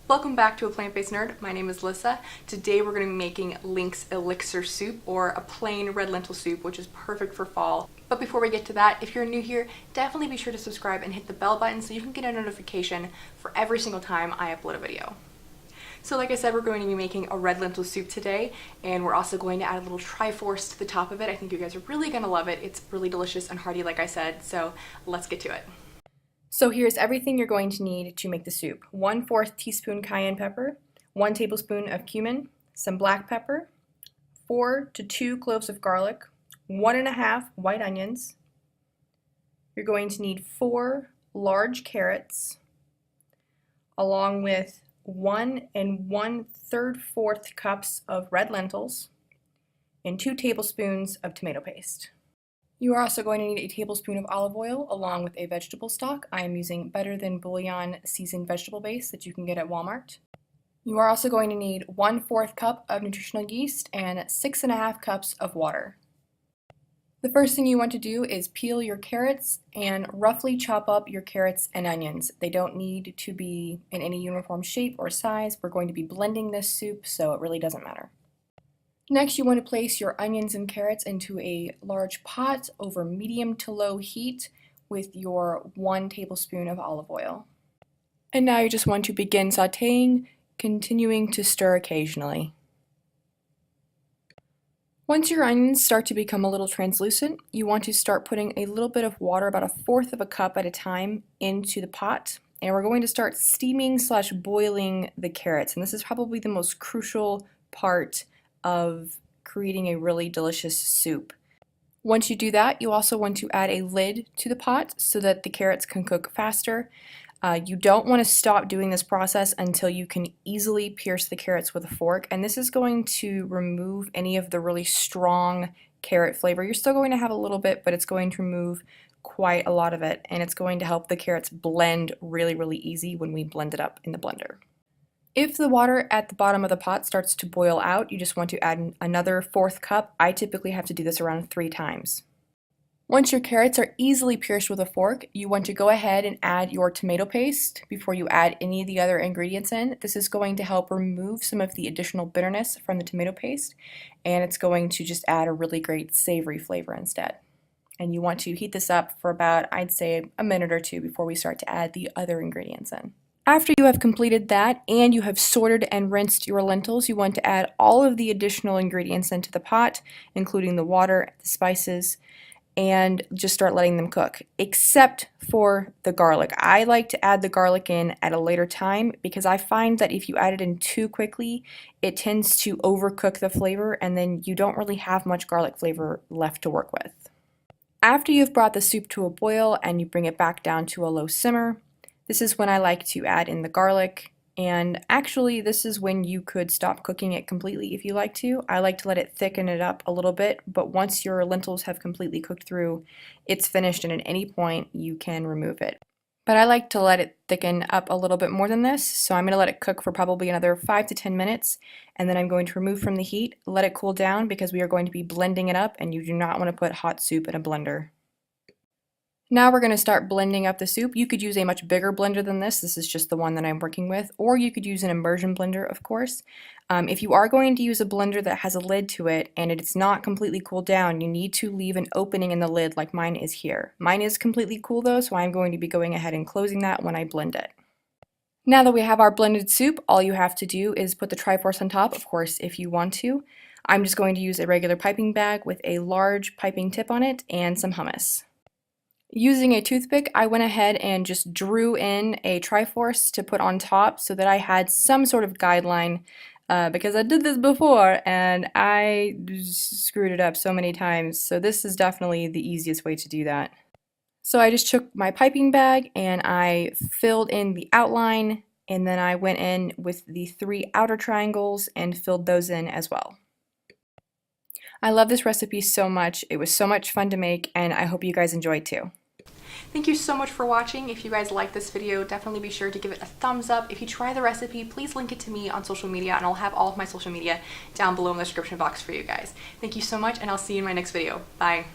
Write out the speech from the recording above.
Welcome back to A Plant-Based Nerd. My name is Lissa. Today we're going to be making Link's Elixir soup, or a plain red lentil soup, which is perfect for fall. But before we get to that, if you're new here, definitely be sure to subscribe and hit the bell button so you can get a notification for every single time I upload a video. So like I said, we're going to be making a red lentil soup today, and we're also going to add a little triforce to the top of it. I think you guys are really going to love it. It's really delicious and hearty, like I said, so let's get to it. So here's everything you're going to need to make the soup. 1/4 teaspoon cayenne pepper, 1 tablespoon of cumin, some black pepper, 4 to 2 cloves of garlic, 1½ white onions. You're going to need 4 large carrots, along with 1 1/3 cups of red lentils, and 2 tablespoons of tomato paste. You are also going to need a tablespoon of olive oil along with a vegetable stock. I am using Better Than Bouillon seasoned vegetable base that you can get at Walmart. You are also going to need 1/4 cup of nutritional yeast and 6½ cups of water. The first thing you want to do is peel your carrots and roughly chop up your carrots and onions. They don't need to be in any uniform shape or size. We're going to be blending this soup, so it really doesn't matter. Next, you want to place your onions and carrots into a large pot over medium to low heat with your 1 tablespoon of olive oil. And now you just want to begin sautéing, continuing to stir occasionally. Once your onions start to become a little translucent, you want to start putting a little bit of water, about 1/4 cup at a time, into the pot. And we're going to start steaming/boiling the carrots. And this is probably the most crucial part of creating a really delicious soup. Once you do that, you also want to add a lid to the pot so that the carrots can cook faster. You don't want to stop doing this process until you can easily pierce the carrots with a fork, and this is going to remove any of the really strong carrot flavor. You're still going to have a little bit, but it's going to remove quite a lot of it, and it's going to help the carrots blend really easy when we blend it up in the blender. If the water at the bottom of the pot starts to boil out, you just want to add another 1/4 cup. I typically have to do this around 3 times. Once your carrots are easily pierced with a fork, you want to go ahead and add your tomato paste before you add any of the other ingredients in. This is going to help remove some of the additional bitterness from the tomato paste, and it's going to just add a really great savory flavor instead. And you want to heat this up for about, I'd say, a minute or 2 before we start to add the other ingredients in. After you have completed that and you have sorted and rinsed your lentils, you want to add all of the additional ingredients into the pot, including the water, the spices, and just start letting them cook, except for the garlic. I like to add the garlic in at a later time because I find that if you add it in too quickly, it tends to overcook the flavor, and then you don't really have much garlic flavor left to work with. After you've brought the soup to a boil and you bring it back down to a low simmer, this is when I like to add in the garlic, and actually this is when you could stop cooking it completely if you like to. I like to let it thicken it up a little bit, but once your lentils have completely cooked through, it's finished, and at any point you can remove it. But I like to let it thicken up a little bit more than this, so I'm going to let it cook for probably another 5 to 10 minutes, and then I'm going to remove from the heat, let it cool down because we are going to be blending it up, and you do not want to put hot soup in a blender. Now we're going to start blending up the soup. You could use a much bigger blender than this. This is just the one that I'm working with, or you could use an immersion blender, of course. If you are going to use a blender that has a lid to it and it's not completely cooled down, you need to leave an opening in the lid like mine is here. Mine is completely cool though, so I'm going to be going ahead and closing that when I blend it. Now that we have our blended soup, all you have to do is put the triforce on top, of course, if you want to. I'm just going to use a regular piping bag with a large piping tip on it and some hummus. Using a toothpick, I went ahead and just drew in a triforce to put on top so that I had some sort of guideline because I did this before and I screwed it up so many times. So this is definitely the easiest way to do that. So I just took my piping bag and I filled in the outline, and then I went in with the 3 outer triangles and filled those in as well. I love this recipe so much. It was so much fun to make, and I hope you guys enjoyed too. Thank you so much for watching. If you guys like this video, definitely be sure to give it a thumbs up. If you try the recipe, please link it to me on social media, and I'll have all of my social media down below in the description box for you guys. Thank you so much, and I'll see you in my next video. Bye.